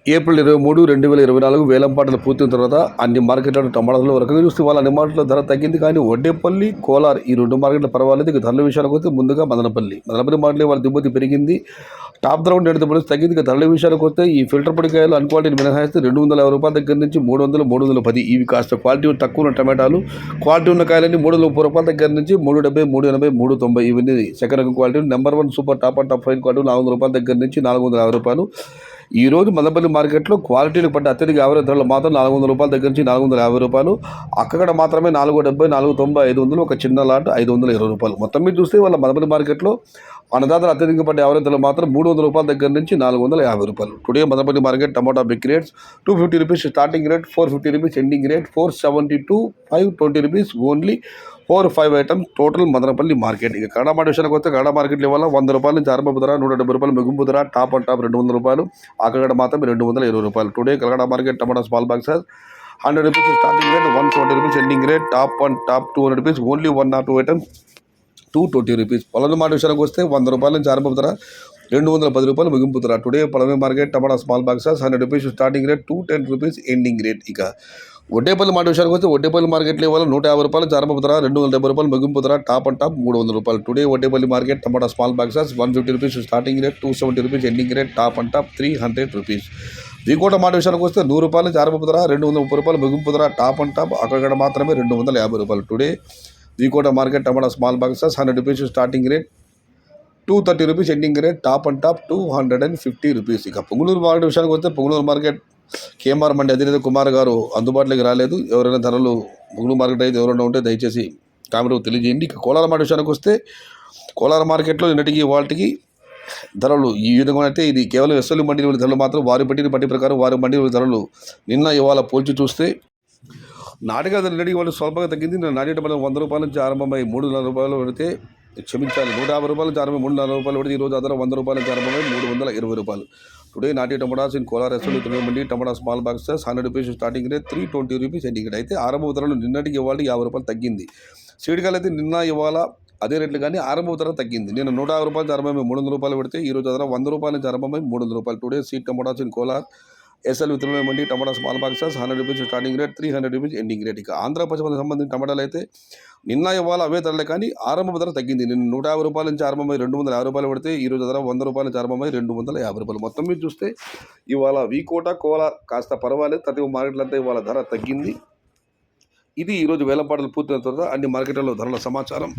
April 23, 2024 వేలంపాటలు పూర్తయిన తర్వాత అన్ని మార్కెట్లలో టమాటాలు రకంగా చూస్తే వాళ్ళ అన్ని మార్కెట్లో ధర తగ్గింది. కానీ వడ్డేపల్లి, కోలార్ ఈ 2 మార్కెట్లు పర్వాలేదు. ఇక ధరల విషయానికి వస్తే ముందుగా మదనపల్లి మార్కెట్లో వాళ్ళ దిగుమతి పెరిగింది. టాప్ ధర ఉండే తగ్గింది. ఇక ధరల విషయానికి వస్తే ఈ ఫిల్టర్ పొడికాయలు అన్క్వాలిటీని మినహాయిస్తే ₹250 దగ్గర నుంచి 300, 310. ఇవి కాస్త క్వాలిటీ తక్కువ ఉన్న టమాటాలు. క్వాలిటీ ఉన్న కాయలన్నీ ₹330 దగ్గర నుంచి ₹370, ₹380, ₹390. ఇవన్నీ సెకండ్ రకం quality. Number 1 super top and top fine quality ₹400 దగ్గర నుంచి ₹450. ఈ రోజు మదనపల్లి మార్కెట్లో క్వాలిటీలు పడ్డ అత్యధిక యావరేజ్ ధరలు మాత్రం ₹400 దగ్గర నుంచి ₹450. అక్కడ మాత్రమే ₹470, ₹490, ₹500. ఒక చిన్న లాట్ ₹520. మొత్తం మీద చూస్తే వాళ్ళ మదనపల్లి మార్కెట్లో అన్నదాతలు అత్యధిక పడ్డ యావరేజ్ ధరలు మాత్రం ₹300 దగ్గర నుంచి ₹450. Today Madanapalle market tomato big rates ₹250 starting rate, ₹450 ending rate, ₹472, ₹520 only 4-5 items total Madanapalle market. ఇక కన్నడ మార్కెట్ విషయానికి వస్తే కన్నడ మార్కెట్లో ఇవాళ ₹100 నుంచి ఆరంభపు ధర, ₹170 ముగింపు ధర, టాప్ అండ్ టాప్ ₹200, అక్కడ మాత్రం ₹220. Today Kannada market tomato small boxes ₹100 starting rate, ₹170 ending rate, top and top ₹200, only 1 or 2 items ₹220. పొలం మాట విషయానికి వస్తే ₹100 నుంచి ఆరంభపు ధర, ₹210 ముగింపు ధర. టుడే పొలమే market tomato small boxes ₹100 starting rate, ₹210 ending rate. ఇక వడ్డేపల్లి మాట విషయానికి వస్తే వడ్డేపల్లి మార్కెట్లో ఇవాళ ₹150 ఆరంభపు ధర, ₹270 ముగింపు ధర, top and top ₹300. Today Vaddepalli market tomato small boxes ₹150 starting rate, ₹270 ending rate, top and top ₹300. V Kota మాట విషయానికి వస్తే ₹100 నుంచి ఆరంభపు ధర, ₹230 ముగింపు ధర, టాప్ అండ్ టాప్ అక్కడ మాత్రమే ₹250. Today V Kota market tomato small boxes ₹100 starting rate, ₹230 ending rate, top and top ₹250. ఇక పొంగునూరు మార్కెట్ విషయానికి వస్తే పొంగునూరు మార్కెట్ కేఎంఆర్ మండి అధినేత కుమార్ గారు అందుబాటులోకి రాలేదు. ఎవరైనా ధరలు పొంగునూరు మార్కెట్ అయితే ఎవరైనా ఉంటే దయచేసి కామెంట్లో తెలియజేయండి. ఇక కోలార్ మార్కెట్ విషయానికి వస్తే కోలార్ మార్కెట్లో నిన్నటికి వాటికి ధరలు ఈ విధంగా అయితే ఇది కేవలం ఎస్ఎల్ మండి ధరలు మాత్రం వారి పట్టిన పట్టి ప్రకారం వారి మండి ధరలు నిన్న ఇవాళ పోల్చి చూస్తే నాటిగా నిన్నటికి వాళ్ళు స్వల్పంగా తగ్గింది. నాటి టమాటా ₹100 నుంచి ఆరంభమై ₹340 పెడితే క్షమించాలి ₹150 నుంచి ఆరంభమై ₹340 పెడితే ఈరోజు అదన ₹100 నుంచి ఆరంభమై ₹320. టుడే నాటి tomatoes in Kolar SL mandi tomato small boxes ₹100 starting rate, ₹320 ending rate. అయితే ఆరంభ ధరలు నిన్నటికి ఇవాళ ₹50 తగ్గింది. సీడ్కాయలు అయితే నిన్న ఇవాళ అదే రేట్లు కానీ ఆరంభ ధర తగ్గింది. నేను ₹150 నుంచి ఆరంభమై ₹300 పెడితే ఈరోజు అదన ₹100 నుంచి ఆరంభమై ₹300. Today seed tomatoes in Kolar SL mandi tomato small boxes ₹100 starting rate, ₹300 ending rate. ఇక ఆంధ్ర పశ్చిమ సంబంధించిన టమాటాలు అయితే నిన్న ఇవాళ అవే ధరలే కానీ ఆరంభ ధర తగ్గింది. నిన్న ₹150 నుంచి ఆరంభమై ₹250 పెడితే ఈరోజు ధర ₹100 నుంచి ఆరంభమై ₹250. మొత్తం మీద చూస్తే ఇవాళ వీకోట కోలార్ కాస్త పర్వాలేదు. ప్రతి మార్కెట్లంతా ఇవాళ ధర తగ్గింది. ఇది ఈరోజు వేలంపాటలు పూర్తయిన తర్వాత అన్ని మార్కెట్లలో ధరల సమాచారం.